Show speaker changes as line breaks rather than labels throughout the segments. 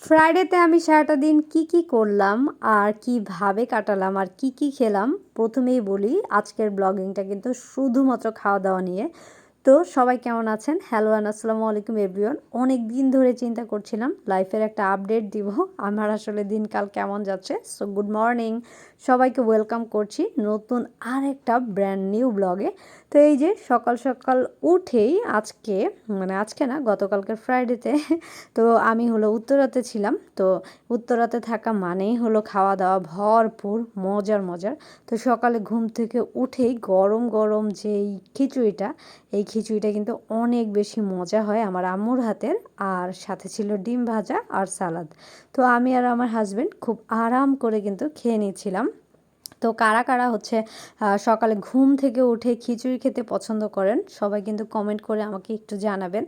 ফ্রাইডেতে আমি সারাটা দিন কি করলাম আর কিভাবে কাটালাম আর কি খেলাম প্রথমেই বলি আজকের ব্লগিংটা কিন্তু শুধুমাত্র খাওয়া দাওয়া নিয়ে। তো সবাই কেমন আছেন? হ্যালো অ্যান্ড আসসালামু আলাইকুম এভরিওয়ান। অনেক দিন ধরে চিন্তা করছিলাম লাইফের একটা আপডেট দিব, আমার আসলে দিনকাল কেমন যাচ্ছে। সো গুড মর্নিং, সবাইকে ওয়েলকাম করছি নতুন আর একটা ব্র্যান্ড নিউ ব্লগে। তো এই যে সকাল সকাল উঠেই আজকে না, গতকালকে ফ্রাইডেতে তো আমি হলো উত্তরাতে ছিলাম। তো উত্তরাতে থাকা মানেই হলো খাওয়া দাওয়া ভরপুর, মজার। তো সকালে ঘুম থেকে উঠেই গরম গরম যেই খিচুড়িটা, এই খিচুড়িটা কিন্তু অনেক বেশি মজা হয় আমার আম্মুর হাতের। আর সাথে ছিল ডিম ভাজা আর সালাদ। তো আমি আর আমার হাজবেন্ড খুব আরাম করে কিন্তু খেয়ে নিয়েছিলাম। তো কারা কারা হচ্ছে সকালে ঘুম থেকে উঠে খিচুড়ি খেতে পছন্দ করেন, সবাই কিন্তু কমেন্ট করে আমাকে একটু জানাবেন।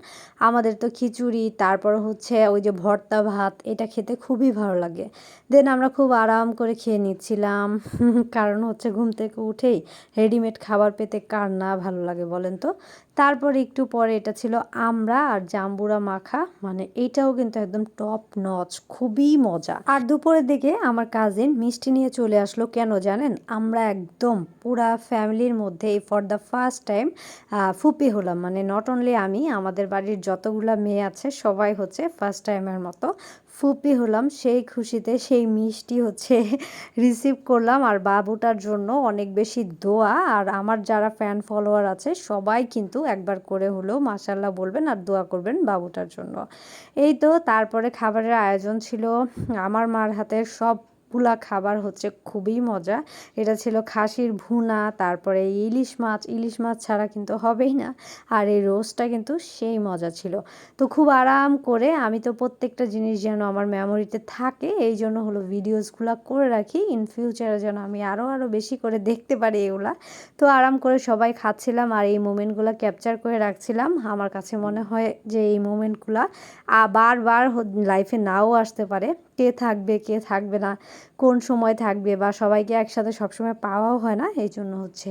আমাদের তো খিচুড়ি, তারপর হচ্ছে ওই যে ভর্তা ভাত, এটা খেতে খুবই ভালো লাগে। দেন আমরা খুব আরাম করে খেয়ে নিচ্ছিলাম। কারণ হচ্ছে ঘুম থেকে উঠেই রেডিমেড খাবার পেতে কার না ভালো লাগে বলেন তো। তারপর একটু পরে এটা ছিল আমড়া আর জাম্বুরা মাখা, মানে এটাও কিন্তু একদম টপ নচ, খুবই মজা। আর দুপুরের দিকে আমার কাজিন মিষ্টি নিয়ে চলে আসলো, কেন জানেন? আমরা একদম পুরা ফ্যামিলির মধ্যে ফর দ্য ফার্স্ট টাইম ফুপি হলাম, মানে নট অনলি আমি, আমাদের বাড়ির যতগুলা মেয়ে আছে সবাই হচ্ছে ফার্স্ট টাইমের মতো ফুপি হলাম। সেই খুশিতে সেই মিষ্টি হচ্ছে রিসিভ করলাম। আর বাবুটার জন্য অনেক বেশি দোয়া, আর আমার যারা ফ্যান ফলোয়ার আছে সবাই কিন্তু একবার করে হলেও মাশাল্লাহ বলবেন আর দোয়া করবেন বাবুটার জন্য। এই তো তারপরে খাবারের আয়োজন ছিল আমার মার হাতের সবগুলা খাবার হচ্ছে খুবই মজা। এটা ছিল খাসির ভুনা, তারপরে ইলিশ মাছ ছাড়া কিন্তু হবেই না। আর এই রোস্টটা কিন্তু সেই মজা ছিল। তো খুব আরাম করে আমি তো প্রত্যেকটা জিনিস যেন আমার মেমোরিতে থাকে, এই জন্য হলো ভিডিওসগুলো করে রাখি, ইন ফিউচারে যেন আমি আরও বেশি করে দেখতে পারি এগুলা। তো আরাম করে সবাই খাচ্ছিলাম আর এই মোমেন্টগুলো ক্যাপচার করে রাখছিলাম। আমার কাছে মনে হয় যে এই মোমেন্টগুলো বারবার লাইফে নাও আসতে পারে, কে থাকবে কে থাকবে না, কোন সময় থাকবে, বা সবাইকে একসাথে সবসময় পাওয়াও হয় না। এই জন্য হচ্ছে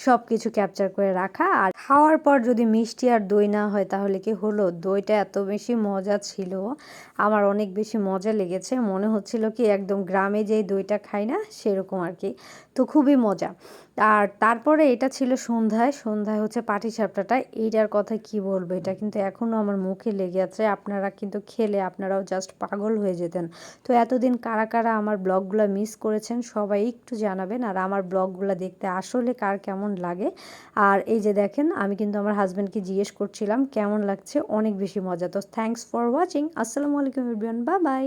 সব কিছু ক্যাপচার করে রাখা। আর খাওয়ার পর যদি মিষ্টি আর দই না হয় তাহলে কি হলো? দইটা এত বেশি মজা ছিল, আমার অনেক বেশি মজা লেগেছে, মনে হচ্ছিল কি একদম গ্রামে যেই দইটা খাই না সেরকম আর কি। তো খুবই মজা। আর তারপরে এটা ছিল সন্ধ্যায় হচ্ছে পাটিসাপটাটা, এইটার কথা কি বলবো, এটা কিন্তু এখনও আমার মুখে লেগে আছে। আপনারা কিন্তু খেলে আপনারাও জাস্ট পাগল হয়ে যেতেন। তো এতদিন কারা কারা আমার ব্লগগুলো মিস করেছেন সবাই একটু জানাবেন, আর আমার ব্লগগুলো দেখতে আসলে কার কেমন লাগে। আর এই যে দেখেন, আমি কিন্তু আমার হাজব্যান্ডকে জিজ্ঞেস করছিলাম কেমন লাগছে, অনেক বেশি মজা। তো থ্যাংকস ফর ওয়াচিং, আসসালামু আলাইকুম এভরিওয়ান, বাই বাই।